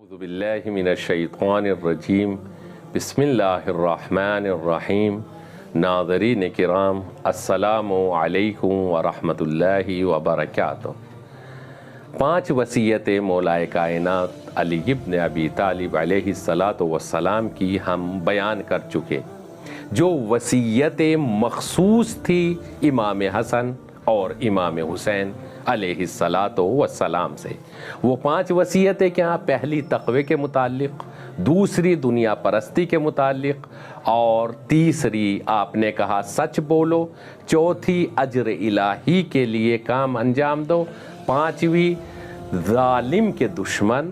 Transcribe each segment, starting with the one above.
اعوذ باللہ من الشیطان الرجیم بسم اللہ الرحمن الرحیم ناظرین کرام السلام علیکم ورحمۃ اللہ وبرکاتہ۔ 5 وصیتیں مولائے کائنات علی ابن ابی طالب علیہ السلام کی ہم بیان کر چکے، جو وصیتیں مخصوص تھی امام حسن اور امام حسین علیہ السلام سے۔ وہ 5 وصیتیں کیا؟ پہلی تقوی کے متعلق، دوسری دنیا پرستی کے متعلق، اور تیسری آپ نے کہا سچ بولو، چوتھی اجر الہی کے لیے کام انجام دو، 5ویں ظالم کے دشمن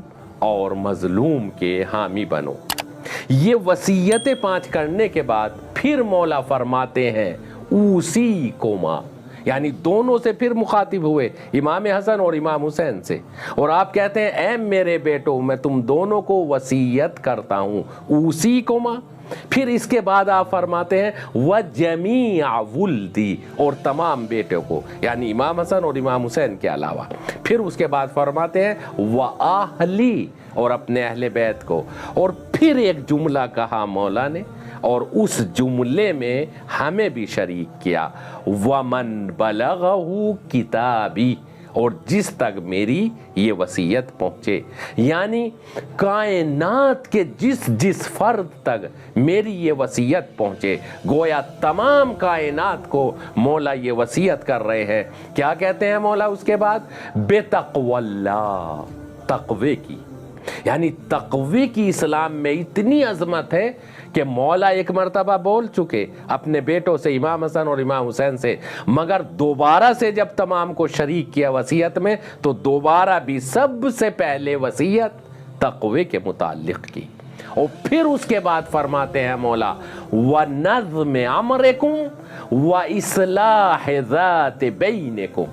اور مظلوم کے حامی بنو۔ یہ وصیتیں 5 کرنے کے بعد پھر مولا فرماتے ہیں اوسی کوما، یعنی دونوں سے پھر مخاطب ہوئے، امام حسن اور امام حسین سے، اور آپ کہتے ہیں اے میرے بیٹو میں تم دونوں کو وصیت کرتا ہوں اوسی کوما۔ پھر اس کے بعد آپ فرماتے ہیں وَجَمِيعَ وُلْدِي، اور تمام بیٹوں کو، یعنی امام حسن اور امام حسین کے علاوہ۔ پھر اس کے بعد فرماتے ہیں وَأَهْلِي، اور اپنے اہل بیت کو، اور پھر ایک جملہ کہا مولا نے، اور اس جملے میں ہمیں بھی شریک کیا وَمَن بَلَغَهُ کتابی، اور جس تک میری یہ وصیت پہنچے، یعنی کائنات کے جس فرد تک میری یہ وصیت پہنچے، گویا تمام کائنات کو مولا یہ وصیت کر رہے ہیں۔ کیا کہتے ہیں مولا اس کے بعد؟ بِتَقْوَ اللَّهِ، تقوی کی، یعنی تقوی کی اسلام میں اتنی عظمت ہے کہ مولا ایک مرتبہ بول چکے اپنے بیٹوں سے، امام حسن اور امام حسین سے، مگر دوبارہ سے جب تمام کو شریک کیا وصیت میں، تو دوبارہ بھی سب سے پہلے وصیت تقوی کے متعلق کی، اور پھر اس کے بعد فرماتے ہیں مولا وَنَظْمِ عَمْرِكُمْ وَإِصْلَاحِ ذَاتِ بَيْنِكُمْ۔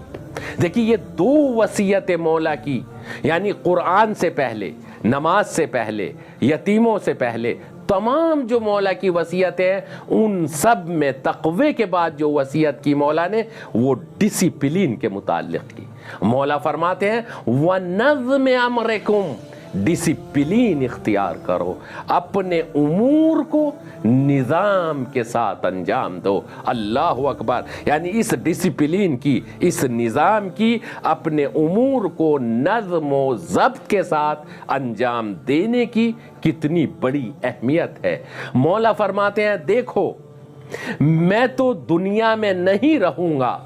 دیکھیے یہ 2 وصیتیں مولا کی، یعنی قرآن سے پہلے، نماز سے پہلے، یتیموں سے پہلے، تمام جو مولا کی وصیتیں ہیں ان سب میں تقوی کے بعد جو وصیت کی مولا نے وہ ڈسپلین کے متعلق کی۔ مولا فرماتے ہیں وَنَظْمِ عَمْرِكُمْ، ڈسپلین اختیار کرو، اپنے امور کو نظام کے ساتھ انجام دو۔ اللہ اکبر، یعنی اس ڈسپلین کی، اس نظام کی، اپنے امور کو نظم و ضبط کے ساتھ انجام دینے کی کتنی بڑی اہمیت ہے۔ مولا فرماتے ہیں دیکھو میں تو دنیا میں نہیں رہوں گا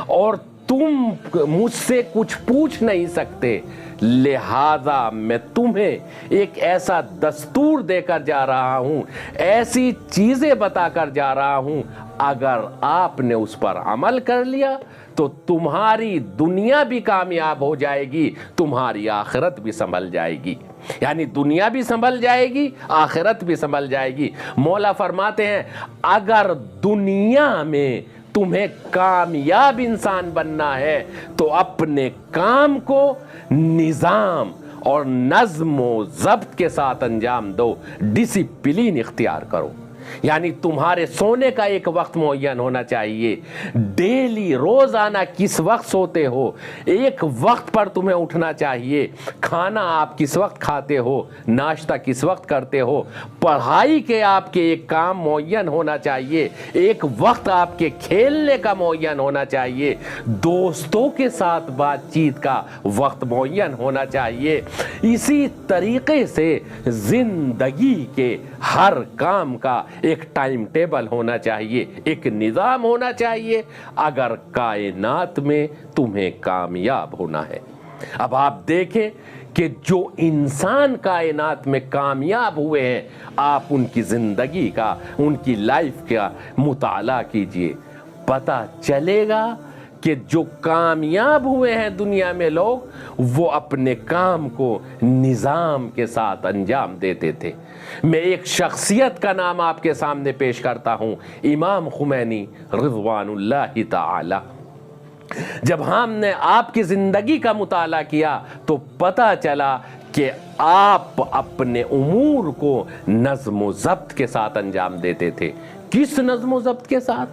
اور تم مجھ سے کچھ پوچھ نہیں سکتے، لہذا میں تمہیں ایک ایسا دستور دے کر جا رہا ہوں، ایسی چیزیں بتا کر جا رہا ہوں، اگر آپ نے اس پر عمل کر لیا تو تمہاری دنیا بھی کامیاب ہو جائے گی، تمہاری آخرت بھی سنبھل جائے گی، یعنی دنیا بھی سنبھل جائے گی، آخرت بھی سنبھل جائے گی۔ مولا فرماتے ہیں اگر دنیا میں تمہیں کامیاب انسان بننا ہے تو اپنے کام کو نظام اور نظم و ضبط کے ساتھ انجام دو، ڈسپلین اختیار کرو، یعنی تمہارے سونے کا ایک وقت معین ہونا چاہیے، ڈیلی روزانہ کس وقت سوتے ہو، ایک وقت پر تمہیں اٹھنا چاہیے، کھانا آپ کس وقت کھاتے ہو، ناشتہ کس وقت کرتے ہو، پڑھائی کے آپ کے ایک کام معین ہونا چاہیے، ایک وقت آپ کے کھیلنے کا معین ہونا چاہیے، دوستوں کے ساتھ بات چیت کا وقت معین ہونا چاہیے۔ اسی طریقے سے زندگی کے ہر کام کا ایک ٹائم ٹیبل ہونا چاہیے، ایک نظام ہونا چاہیے، اگر کائنات میں تمہیں کامیاب ہونا ہے۔ اب آپ دیکھیں کہ جو انسان کائنات میں کامیاب ہوئے ہیں، آپ ان کی زندگی کا، ان کی لائف کا مطالعہ کیجئے، پتہ چلے گا کہ جو کامیاب ہوئے ہیں دنیا میں لوگ، وہ اپنے کام کو نظام کے ساتھ انجام دیتے تھے۔ میں ایک شخصیت کا نام آپ کے سامنے پیش کرتا ہوں، امام خمینی رضوان اللہ تعالی۔ جب ہم نے آپ کی زندگی کا مطالعہ کیا تو پتہ چلا کہ آپ اپنے امور کو نظم و ضبط کے ساتھ انجام دیتے تھے۔ کس نظم و ضبط کے ساتھ؟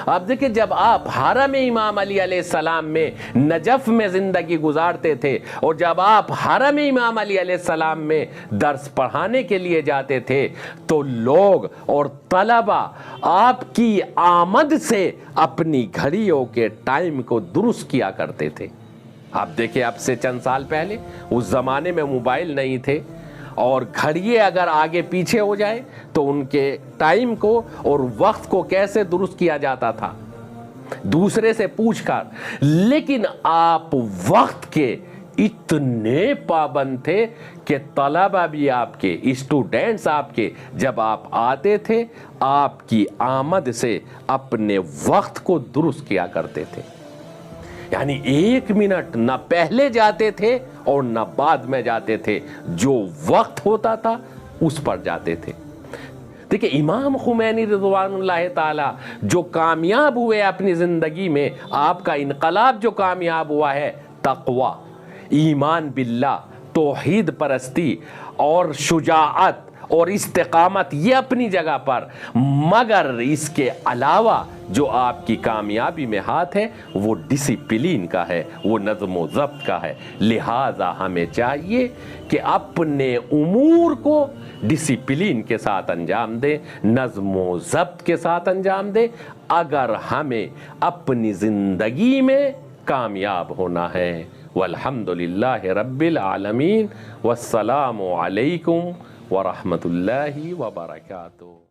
اب دیکھیں جب آپ حرم امام علی علیہ السلام میں نجف میں زندگی گزارتے تھے اور جب آپ حرم امام علی علیہ السلام میں درس پڑھانے کے لیے جاتے تھے تو لوگ اور طلبہ آپ کی آمد سے اپنی گھڑیوں کے ٹائم کو درست کیا کرتے تھے۔ آپ دیکھیں اب سے چند سال پہلے اس زمانے میں موبائل نہیں تھے اور گھڑیے اگر آگے پیچھے ہو جائے تو ان کے ٹائم کو اور وقت کو کیسے درست کیا جاتا تھا؟ دوسرے سے پوچھ کر۔ لیکن آپ وقت کے اتنے پابند تھے کہ طلبہ بھی آپ کے، اسٹوڈنٹس آپ کے جب آپ آتے تھے آپ کی آمد سے اپنے وقت کو درست کیا کرتے تھے، یعنی 1 منٹ نہ پہلے جاتے تھے اور نہ بعد میں جاتے تھے، جو وقت ہوتا تھا اس پر جاتے تھے۔ دیکھیں امام خمینی رضوان اللہ تعالی جو کامیاب ہوئے اپنی زندگی میں، آپ کا انقلاب جو کامیاب ہوا ہے تقوی، ایمان باللہ، توحید پرستی اور شجاعت اور استقامت، یہ اپنی جگہ پر، مگر اس کے علاوہ جو آپ کی کامیابی میں ہاتھ ہے وہ ڈسپلین کا ہے، وہ نظم و ضبط کا ہے۔ لہٰذا ہمیں چاہیے کہ اپنے امور کو ڈسپلین کے ساتھ انجام دیں، نظم و ضبط کے ساتھ انجام دیں، اگر ہمیں اپنی زندگی میں کامیاب ہونا ہے۔ والحمدللہ رب العالمین، والسلام علیکم ورحمۃ اللہ وبرکاتہ۔